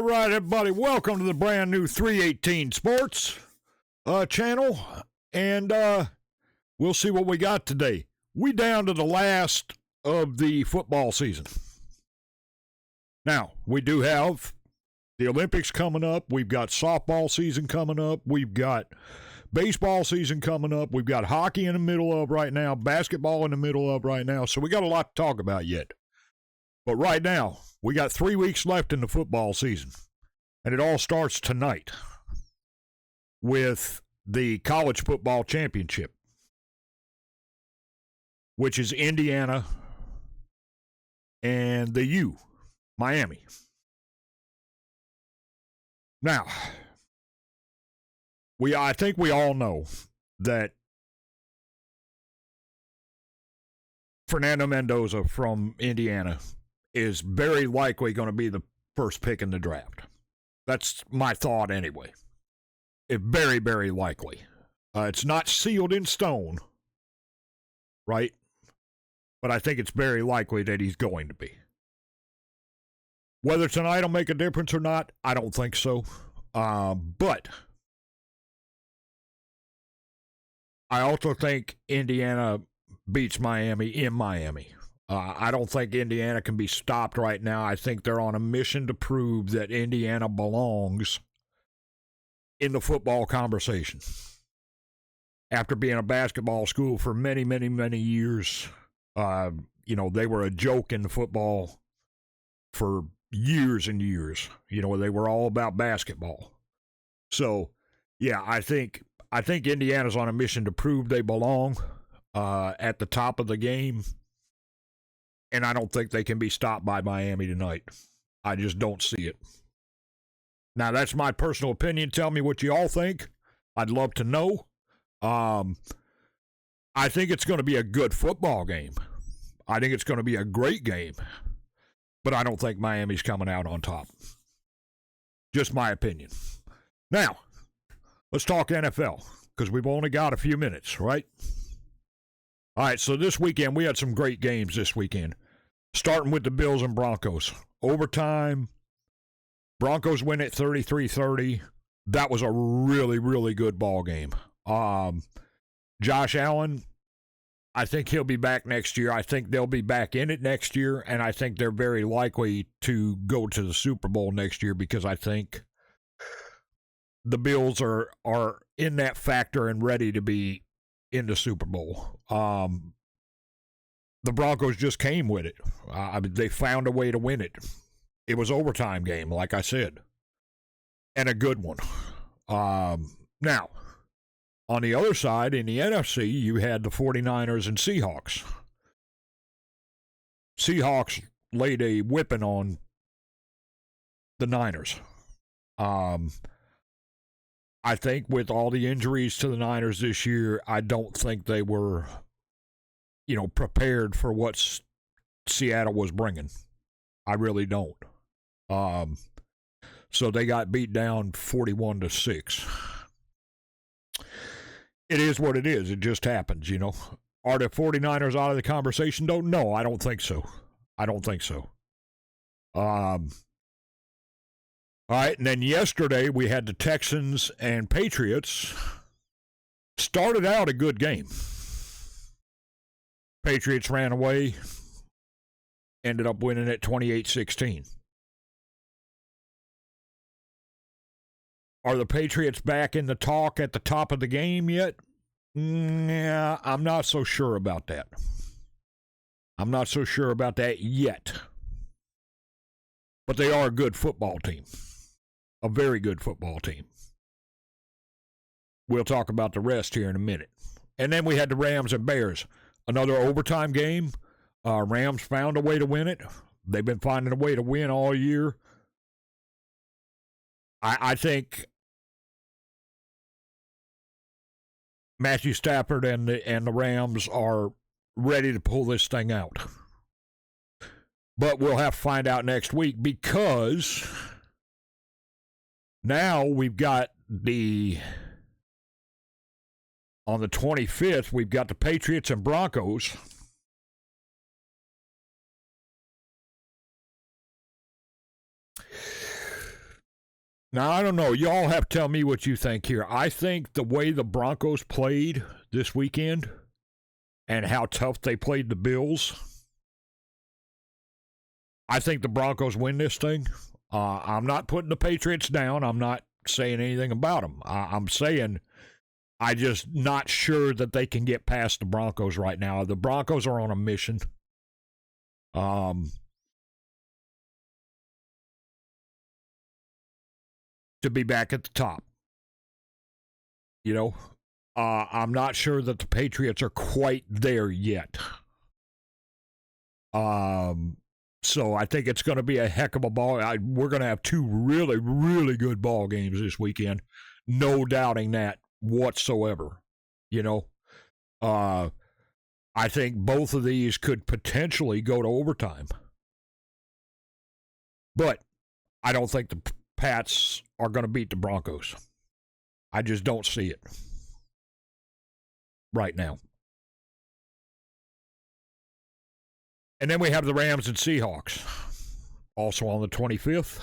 All right, everybody, welcome to the brand new 318 Sports channel, and we'll see what we got today. We down to the last of the football season. Now, we do have the Olympics coming up. We've got softball season coming up. We've got baseball season coming up. We've got hockey in the middle of right now, basketball in the middle of right now, so we got a lot to talk about yet. But right now, we got 3 weeks left in the football season, and it all starts tonight with the college football championship, which is Indiana and the U, Miami. Now, I think we all know that Fernando Mendoza from Indiana is very likely going to be the first pick in the draft. That's my thought anyway. It's very, very likely. It's not sealed in stone, right? But I think it's very likely that he's going to be. Whether tonight will make a difference or not, I don't think so. But I also think Indiana beats Miami in Miami. I don't think Indiana can be stopped right now. I think they're on a mission to prove that Indiana belongs in the football conversation. After being a basketball school for many, many, many years, they were a joke in football for years and years. They were all about basketball. So, yeah, I think Indiana's on a mission to prove they belong at the top of the game. And I don't think they can be stopped by Miami tonight. I just don't see it. Now, that's my personal opinion. Tell me what you all think. I'd love to know. I think it's going to be a good football game. I think it's going to be a great game. But I don't think Miami's coming out on top. Just my opinion. Now, let's talk NFL, because we've only got a few minutes, right? All right, so this weekend, we had some great games this weekend. Starting with the Bills and Broncos. Overtime, Broncos win at 33-30. That was a really, really good ball game. Josh Allen, I think he'll be back next year. I think they'll be back in it next year, and I think they're very likely to go to the Super Bowl next year because I think the Bills are in that factor and ready to be in the Super Bowl. The Broncos just came with it. They found a way to win it. It was overtime game, like I said, and a good one. Now, on the other side, in the NFC, you had the 49ers and Seahawks. Seahawks laid a whipping on the Niners. I think with all the injuries to the Niners this year, I don't think they were, prepared for what Seattle was bringing. I really don't. So they got beat down 41-6. It is what it is. It just happens, Are the 49ers out of the conversation? No, I don't think so. All right, and then yesterday we had the Texans and Patriots. Started out a good game. Patriots ran away, ended up winning at 28-16. Are the Patriots back in the talk at the top of the game yet? Yeah, I'm not so sure about that. I'm not so sure about that yet. But they are a good football team. A very good football team. We'll talk about the rest here in a minute. And then we had the Rams and Bears. Another overtime game. Rams found a way to win it. They've been finding a way to win all year. I think Matthew Stafford and the Rams are ready to pull this thing out. But we'll have to find out next week because now we've got on the 25th, we've got the Patriots and Broncos. Now, I don't know. Y'all have to tell me what you think here. I think the way the Broncos played this weekend and how tough they played the Bills, I think the Broncos win this thing. I'm not putting the Patriots down. I'm not saying anything about them. I'm saying I'm just not sure that they can get past the Broncos right now. The Broncos are on a mission. To be back at the top. You know, I'm not sure that the Patriots are quite there yet. So I think it's going to be a heck of a ball. We're going to have two really, really good ball games this weekend. No doubting that whatsoever. You know, I think both of these could potentially go to overtime. But I don't think the Pats are going to beat the Broncos. I just don't see it right now. And then we have the Rams and Seahawks, also on the 25th.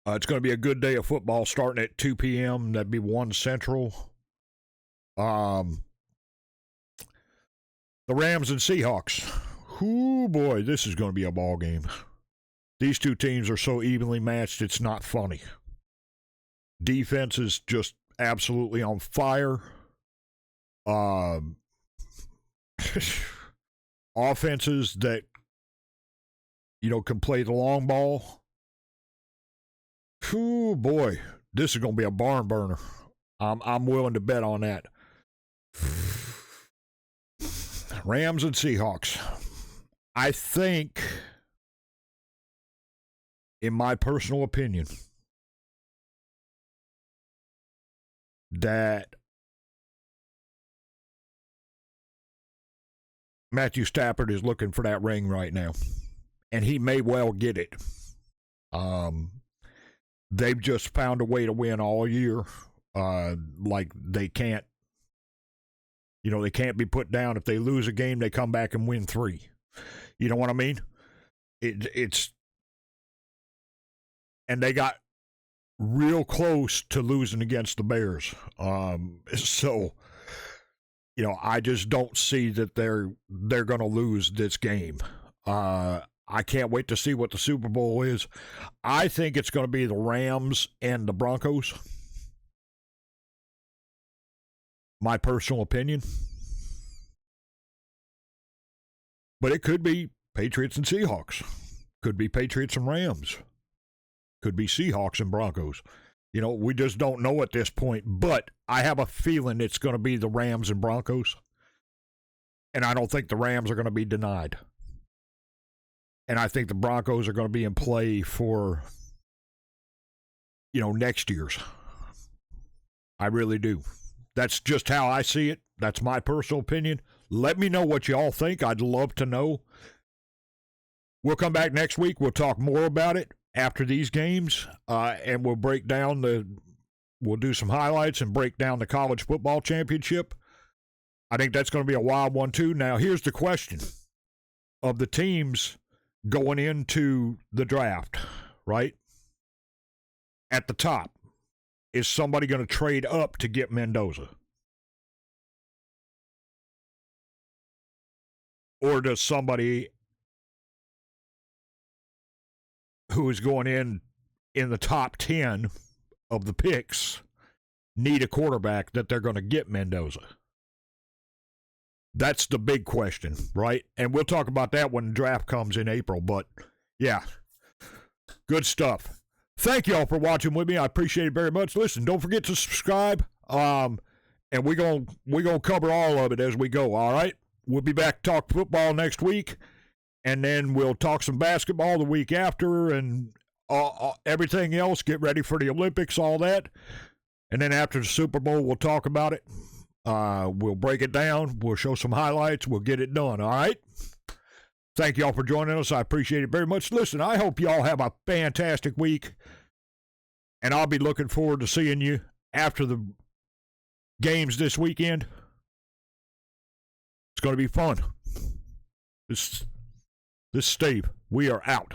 It's going to be a good day of football starting at 2 p.m. That'd be 1 Central. The Rams and Seahawks. Ooh, boy, this is going to be a ball game. These two teams are so evenly matched, it's not funny. Defense is just absolutely on fire. Offenses that, can play the long ball. Ooh, boy, this is going to be a barn burner. I'm willing to bet on that. Rams and Seahawks. I think, in my personal opinion, that Matthew Stafford is looking for that ring right now, and he may well get it. They've just found a way to win all year. Like they can't, they can't be put down. If they lose a game, they come back and win 3. You know what I mean? It's and they got real close to losing against the Bears. So, I just don't see that they're going to lose this game. I can't wait to see what the Super Bowl is. I think it's going to be the Rams and the Broncos. My personal opinion. But it could be Patriots and Seahawks. Could be Patriots and Rams. Could be Seahawks and Broncos. We just don't know at this point. But I have a feeling it's going to be the Rams and Broncos. And I don't think the Rams are going to be denied. And I think the Broncos are going to be in play for, next year's. I really do. That's just how I see it. That's my personal opinion. Let me know what y'all think. I'd love to know. We'll come back next week. We'll talk more about it after these games, and we'll break down we'll do some highlights and break down the college football championship. I think that's going to be a wild one, too. Now, here's the question of the teams going into the draft, right? At the top, is somebody going to trade up to get Mendoza? Or does somebody who is going in the top 10 of the picks need a quarterback that they're going to get Mendoza? That's the big question, right? And we'll talk about that when the draft comes in April. But, yeah, good stuff. Thank y'all for watching with me. I appreciate it very much. Listen, don't forget to subscribe, and we're gonna cover all of it as we go, all right? We'll be back to talk football next week, and then we'll talk some basketball the week after, and everything else. Get ready for the Olympics, all that. And then after the Super Bowl, we'll talk about it. We'll break it down. We'll show some highlights. We'll get it done, all right? Thank y'all for joining us. I appreciate it very much. Listen, I hope y'all have a fantastic week, and I'll be looking forward to seeing you after the games this weekend. It's going to be fun. This is Steve. We are out.